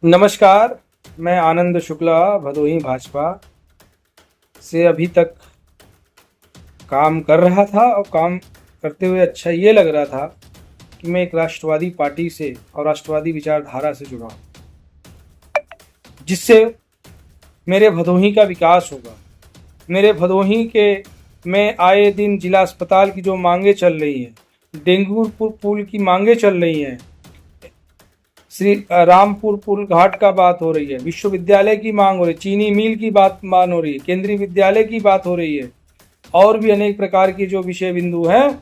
नमस्कार। मैं आनंद शुक्ला भदोही भाजपा से अभी तक काम कर रहा था और काम करते हुए अच्छा ये लग रहा था कि मैं एक राष्ट्रवादी पार्टी से और राष्ट्रवादी विचारधारा से जुड़ा हूँ, जिससे मेरे भदोही का विकास होगा। मेरे भदोही के में आए दिन जिला अस्पताल की जो मांगे चल रही हैं, डेंगू पुल की मांगे चल रही हैं, श्री रामपुर पुल घाट का बात हो रही है, विश्वविद्यालय की मांग हो रही है, चीनी मिल की मान हो रही है, केंद्रीय विद्यालय की बात हो रही है, और भी अनेक प्रकार के जो विषय बिंदु हैं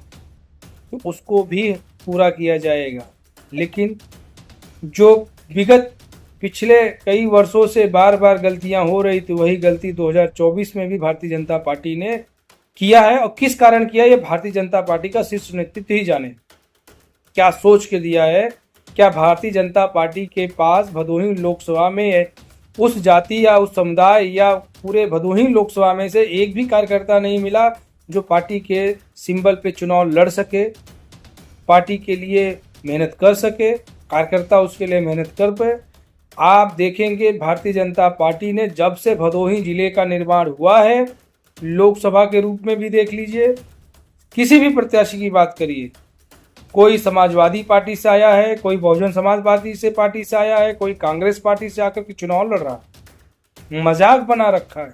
तो उसको भी पूरा किया जाएगा। लेकिन जो विगत पिछले कई वर्षों से बार बार गलतियां हो रही थी, वही गलती 2024 में भी भारतीय जनता पार्टी ने किया है। और किस कारण किया, ये भारतीय जनता पार्टी का शीर्ष नेतृत्व ही जाने क्या सोच के दिया है। क्या भारतीय जनता पार्टी के पास भदोही लोकसभा में उस जाति या उस समुदाय या पूरे भदोही लोकसभा में से एक भी कार्यकर्ता नहीं मिला जो पार्टी के सिंबल पे चुनाव लड़ सके, पार्टी के लिए मेहनत कर सके, कार्यकर्ता उसके लिए मेहनत कर पाए। आप देखेंगे भारतीय जनता पार्टी ने जब से भदोही जिले का निर्माण हुआ है, लोकसभा के रूप में भी देख लीजिए, किसी भी प्रत्याशी की बात करिए, कोई समाजवादी पार्टी से आया है, कोई बहुजन समाज पार्टी से आया है, कोई कांग्रेस पार्टी से आकर के चुनाव लड़ रहा है। मजाक बना रखा है।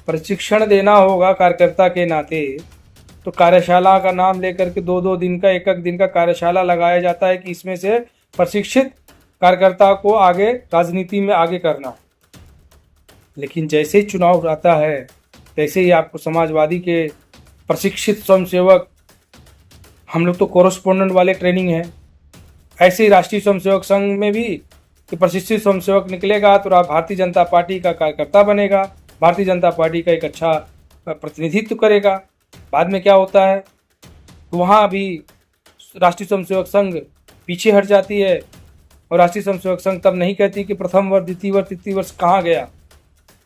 प्रशिक्षण देना होगा कार्यकर्ता के नाते तो कार्यशाला का नाम लेकर के दो दिन का एक दिन का कार्यशाला लगाया जाता है कि इसमें से प्रशिक्षित कार्यकर्ता को आगे राजनीति में आगे करना। लेकिन जैसे ही चुनाव आता है तैसे ही आपको समाजवादी के प्रशिक्षित स्वयंसेवक, हम लोग तो कोरस्पोंडेंट वाले ट्रेनिंग है, ऐसे ही राष्ट्रीय स्वयंसेवक संघ में भी कि प्रशिक्षित स्वयंसेवक निकलेगा तो भारतीय जनता पार्टी का कार्यकर्ता बनेगा, भारतीय जनता पार्टी का एक अच्छा प्रतिनिधित्व करेगा। बाद में क्या होता है, तो वहाँ भी राष्ट्रीय स्वयंसेवक संघ पीछे हट जाती है और राष्ट्रीय स्वयंसेवक संघ तब नहीं कहती कि प्रथम वर्ष, द्वितीय वर्ष, तृतीय वर्ष कहाँ गया।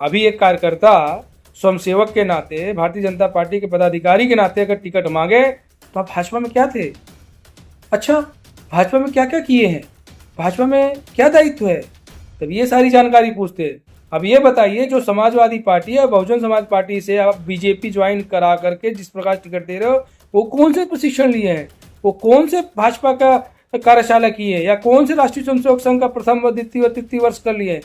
अभी एक कार्यकर्ता स्वयंसेवक के नाते, भारतीय जनता पार्टी के पदाधिकारी के नाते अगर टिकट मांगे तो आप भाजपा में क्या थे, अच्छा भाजपा में क्या क्या किए हैं, भाजपा में क्या दायित्व है, तब ये सारी जानकारी पूछते हैं। अब ये बताइए, जो समाजवादी पार्टी है, बहुजन समाज पार्टी से आप बीजेपी ज्वाइन करा करके जिस प्रकार टिकट दे रहे हो, वो कौन से प्रशिक्षण लिए हैं, वो कौन से भाजपा का कार्यशाला किए हैं, या कौन से राष्ट्रीय स्वयंसेवक संघ का प्रथम व द्वितीय व तृतीय वर्ष कर लिए?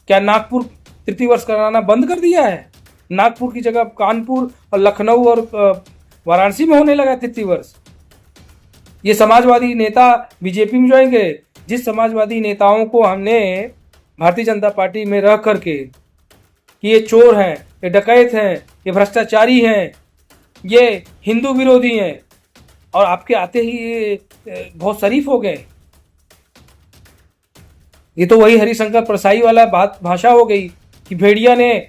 क्या नागपुर तृतीय वर्ष कराना बंद कर दिया है? नागपुर की जगह कानपुर और लखनऊ और वाराणसी में होने लगा तृतीय वर्ष। ये समाजवादी नेता बीजेपी में ज्वाइन गए, जिस समाजवादी नेताओं को हमने भारतीय जनता पार्टी में रह करके कि ये चोर हैं, ये डकैत हैं, ये भ्रष्टाचारी हैं, ये हिंदू विरोधी हैं, और आपके आते ही ये बहुत शरीफ हो गए। ये तो वही हरिशंकर प्रसाई वाला भाषा हो गई कि भेड़िया ने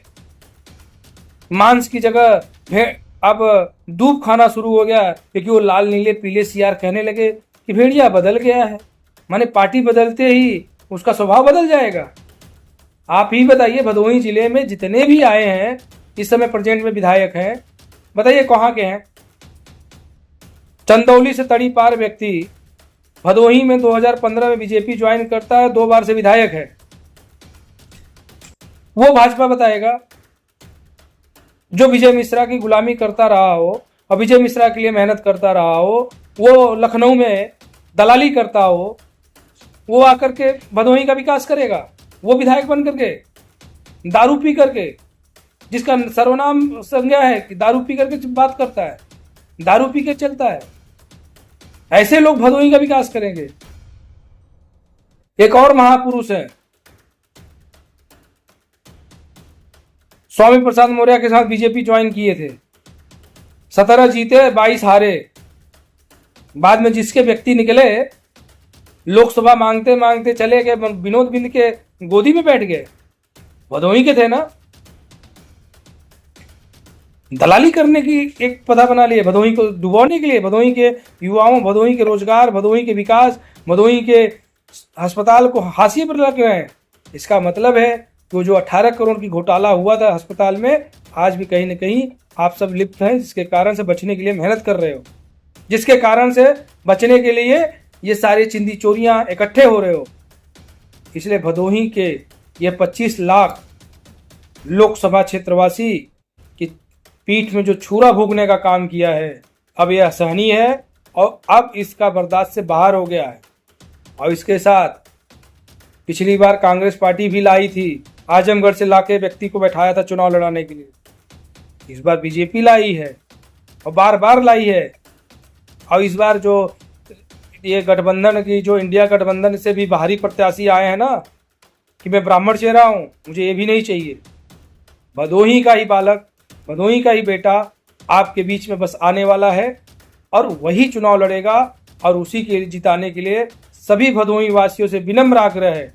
मांस की जगह अब दूध खाना शुरू हो गया, क्योंकि वो लाल नीले पीले सियार कहने लगे कि भेड़िया बदल गया है। माने पार्टी बदलते ही उसका स्वभाव बदल जाएगा। आप ही बताइए, भदोही जिले में जितने भी आए हैं इस समय प्रेजेंट में विधायक हैं, बताइए कहाँ के हैं? चंदौली से तड़ी पार व्यक्ति भदोही में 2015 में बीजेपी ज्वाइन करता है, 2 बार से विधायक है, वो भाजपा बताएगा। जो विजय मिश्रा की गुलामी करता रहा हो और विजय मिश्रा के लिए मेहनत करता रहा हो, वो लखनऊ में दलाली करता हो, वो आकर के भदोही का विकास करेगा? वो विधायक बन करके दारू पी करके, जिसका सर्वनाम संज्ञा है कि दारू पी करके बात करता है, दारू पी के चलता है, ऐसे लोग भदोही का विकास करेंगे? एक और महापुरुष है, स्वामी प्रसाद मौर्य के साथ बीजेपी ज्वाइन किए थे, 17 जीते 22 हारे। बाद में जिसके व्यक्ति निकले, लोकसभा मांगते मांगते चले गए, विनोद बिंद के गोदी में बैठ गए, भदोही के थे ना। दलाली करने की एक पदा बना लिए, भदोही को डुबोने के लिए, भदोही के युवाओं, भदोही के रोजगार, भदोही के विकास, भदोही के अस्पताल को हाशिए पर रख रहे हैं। इसका मतलब है तो जो 18 करोड़ की घोटाला हुआ था अस्पताल में, आज भी कहीं न कहीं आप सब लिप्त हैं, जिसके कारण से बचने के लिए मेहनत कर रहे हो, जिसके कारण से बचने के लिए ये सारे चिंदी चोरियां इकट्ठे हो रहे हो। इसलिए भदोही के ये 25 लाख लोकसभा क्षेत्रवासी की पीठ में जो छुरा भोगने का काम किया है, अब यह असहनीय है और अब इसका बर्दाश्त से बाहर हो गया है। और इसके साथ पिछली बार कांग्रेस पार्टी भी लाई थी, आजमगढ़ से लाके व्यक्ति को बैठाया था चुनाव लड़ाने के लिए। इस बार बीजेपी लाई है और बार बार लाई है। और इस बार जो ये गठबंधन की जो इंडिया गठबंधन से भी बाहरी प्रत्याशी आए हैं ना कि मैं ब्राह्मण चेहरा हूँ, मुझे ये भी नहीं चाहिए। भदोही का ही बालक, भदोही का ही बेटा आपके बीच में बस आने वाला है और वही चुनाव लड़ेगा। और उसी के जिताने के लिए सभी भदोही वासियों से विनम्र आग्रह है,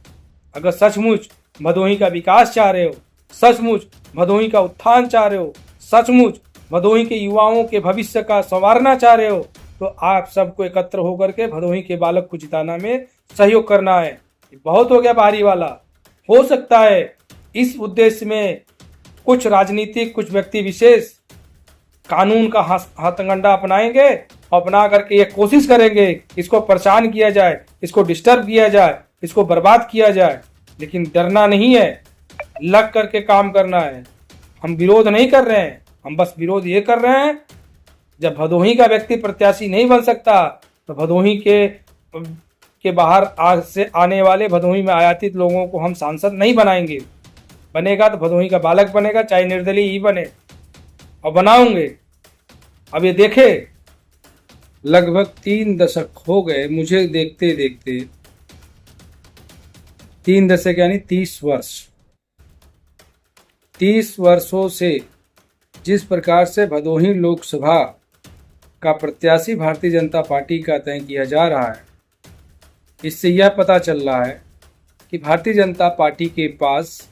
अगर सचमुच भदोही का विकास चाह रहे हो, सचमुच भदोही का उत्थान चाह रहे हो, सचमुच भदोही के युवाओं के भविष्य का संवारना चाह रहे हो, तो आप सबको एकत्र होकर के भदोही के बालक को जिताना में सहयोग करना है। बहुत हो गया बाहरी वाला। हो सकता है इस उद्देश्य में कुछ राजनीतिक, कुछ व्यक्ति विशेष कानून का हथकंडा अपनाएंगे, अपना करके ये कोशिश करेंगे इसको परेशान किया जाए, इसको डिस्टर्ब किया जाए, इसको बर्बाद किया जाए। लेकिन डरना नहीं है, लग करके काम करना है। हम विरोध नहीं कर रहे हैं, हम बस विरोध ये कर रहे हैं, जब भदोही का व्यक्ति प्रत्याशी नहीं बन सकता तो भदोही के बाहर आज से आने वाले भदोही में आयातित लोगों को हम सांसद नहीं बनाएंगे। बनेगा तो भदोही का बालक बनेगा, चाहे निर्दलीय ही बने, और बनाऊंगे। अब ये देखे, लगभग 3 दशक हो गए मुझे देखते देखते, 3 दशक यानी 30 वर्ष। 30 वर्षों से जिस प्रकार से भदोही लोकसभा का प्रत्याशी भारतीय जनता पार्टी का तय किया जा रहा है, इससे यह पता चल रहा है कि भारतीय जनता पार्टी के पास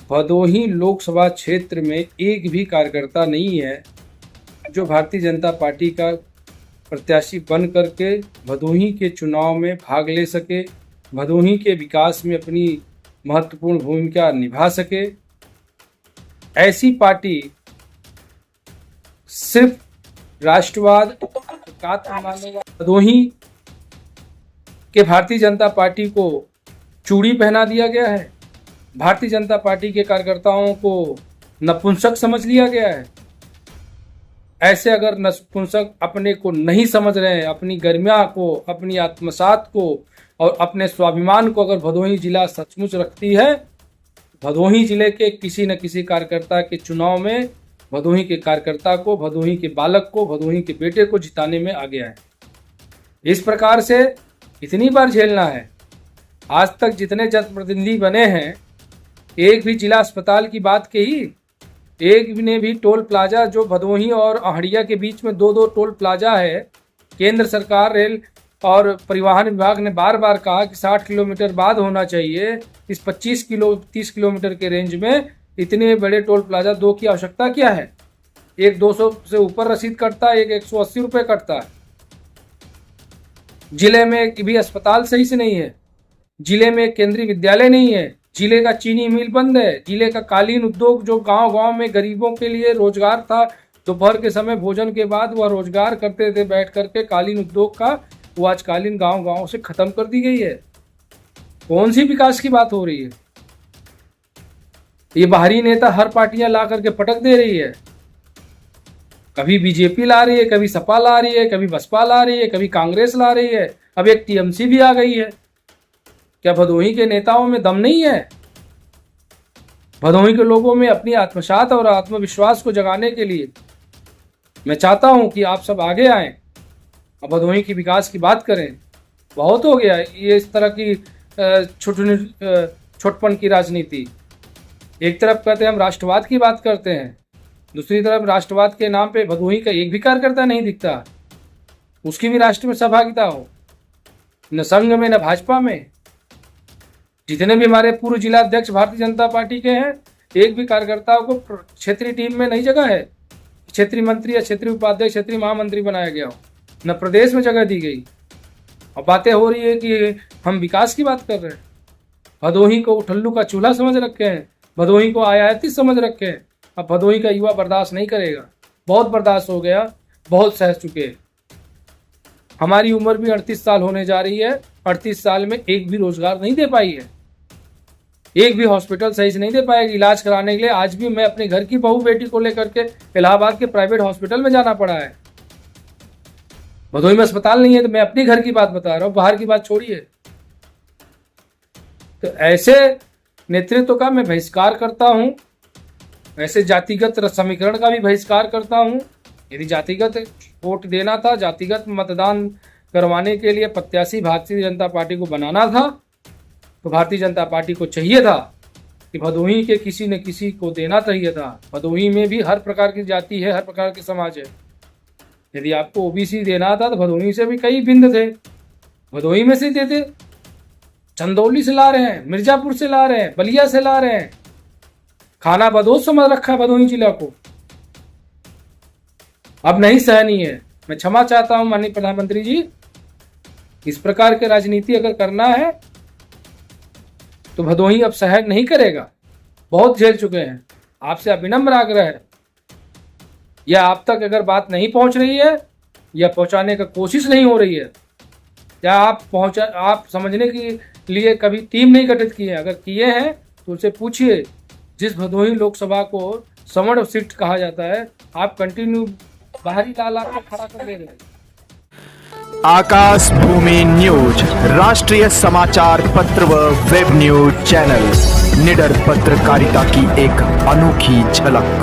भदोही लोकसभा क्षेत्र में एक भी कार्यकर्ता नहीं है जो भारतीय जनता पार्टी का प्रत्याशी बन करके भदोही के चुनाव में भाग ले सके, भदोही के विकास में अपनी महत्वपूर्ण भूमिका निभा सके। ऐसी पार्टी सिर्फ राष्ट्रवाद, भदोही के भारतीय जनता पार्टी को चूड़ी पहना दिया गया है। भारतीय जनता पार्टी के कार्यकर्ताओं को नपुंसक समझ लिया गया है। ऐसे अगर नपुंसक अपने को नहीं समझ रहे हैं, अपनी गरिमा को, अपनी आत्मसात को और अपने स्वाभिमान को अगर भदोही जिला सचमुच रखती है, भदोही जिले के किसी न किसी कार्यकर्ता के चुनाव में भदोही के कार्यकर्ता को, भदोही के बालक को, भदोही के बेटे को जिताने में आ गया है। इस प्रकार से इतनी बार झेलना है। आज तक जितने जनप्रतिनिधि बने हैं, एक भी जिला अस्पताल की बात कही, एक ने भी टोल प्लाजा, जो भदोही और आहड़िया के बीच में 2-2 टोल प्लाजा है, केंद्र सरकार रेल और परिवहन विभाग ने बार बार कहा कि 60 किलोमीटर बाद होना चाहिए। इस 30 किलोमीटर के रेंज में इतने बड़े टोल प्लाजा 2 की आवश्यकता क्या है? एक 200 से ऊपर रसीद कटता है, एक 180 रुपये कटता है। जिले में भी अस्पताल सही से नहीं है, जिले में केंद्रीय विद्यालय नहीं है, जिले का चीनी मिल बंद है, जिले का कालीन उद्योग जो गांव-गांव में गरीबों के लिए रोजगार था, दोपहर के समय भोजन के बाद वह रोजगार करते थे बैठ करके कालीन उद्योग का, वो आज कालीन गांव-गांव से खत्म कर दी गई है। कौन सी विकास की बात हो रही है? ये बाहरी नेता हर पार्टियां ला करके पटक दे रही है। कभी बीजेपी ला रही है, कभी सपा ला रही है, कभी बसपा ला रही है, कभी कांग्रेस ला रही है, अब एक टीएमसी भी आ गई है। क्या भदोही के नेताओं में दम नहीं है? भदोही के लोगों में अपनी आत्मसात और आत्मविश्वास को जगाने के लिए मैं चाहता हूं कि आप सब आगे आएं और भदोही की विकास की बात करें। बहुत हो गया ये इस तरह की छोटपन की राजनीति। एक तरफ कहते हैं हम राष्ट्रवाद की बात करते हैं, दूसरी तरफ राष्ट्रवाद के नाम पे भदोही का एक भी कार्यकर्ता नहीं दिखता, उसकी भी राष्ट्र में सहभागिता हो, न संघ में न भाजपा में। जितने भी हमारे पूर्व जिला अध्यक्ष भारतीय जनता पार्टी के हैं, एक भी कार्यकर्ताओं को क्षेत्रीय टीम में नहीं जगह है, क्षेत्रीय मंत्री या क्षेत्रीय उपाध्यक्ष, क्षेत्रीय महामंत्री बनाया गया हो, न प्रदेश में जगह दी गई। और बातें हो रही है कि हम विकास की बात कर रहे हैं। भदोही को उठल्लू का चूल्हा समझ रखे हैं, भदोही को आयातित समझ रखे हैं। अब भदोही का युवा बर्दाश्त नहीं करेगा, बहुत बर्दाश्त हो गया, बहुत सह चुके। हमारी उम्र भी 38 साल होने जा रही है, 38 साल में एक भी रोजगार नहीं दे पाई है। एक भी हॉस्पिटल सही से नहीं दे पाएगी इलाज कराने के लिए। आज भी मैं अपने घर की बहू बेटी को लेकर के इलाहाबाद के प्राइवेट हॉस्पिटल में जाना पड़ा है। भदोही में अस्पताल नहीं है, तो मैं अपने घर की बात बता रहा हूँ, बाहर की बात छोड़िए। तो ऐसे नेतृत्व का मैं बहिष्कार करता हूँ, ऐसे जातिगत समीकरण का भी बहिष्कार करता हूँ। यदि जातिगत वोट देना था, जातिगत मतदान करवाने के लिए प्रत्याशी भारतीय जनता पार्टी को बनाना था, तो भारतीय जनता पार्टी को चाहिए था कि भदोही के किसी न किसी को देना चाहिए था। भदोही में भी हर प्रकार की जाति है, हर प्रकार के समाज है। यदि आपको ओबीसी देना था तो भदोही से भी कई बिंद थे, भदोही में से देते। चंदौली से ला रहे हैं, मिर्जापुर से ला रहे हैं, बलिया से ला रहे हैं, खाना बदोश समझ रखा है भदोही जिला को। अब नहीं सहनी है। मैं क्षमा चाहता हूं माननीय प्रधानमंत्री जी, इस प्रकार के राजनीति अगर करना है तो भदोही अब सहन नहीं करेगा। बहुत झेल चुके हैं। आपसे अविनम्र आग्रह है, या आप तक अगर बात नहीं पहुंच रही है या पहुंचाने का कोशिश नहीं हो रही है, या आप समझने के लिए कभी टीम नहीं गठित की है, अगर किए हैं तो उनसे पूछिए। जिस भदोही लोकसभा को सवर्ण सीट कहा जाता है, आप कंटिन्यू बाहरी ला कर खड़ा कर दे रहे हैं। आकाश भूमि न्यूज राष्ट्रीय समाचार पत्र व वेब न्यूज चैनल, निडर पत्रकारिता की एक अनोखी झलक।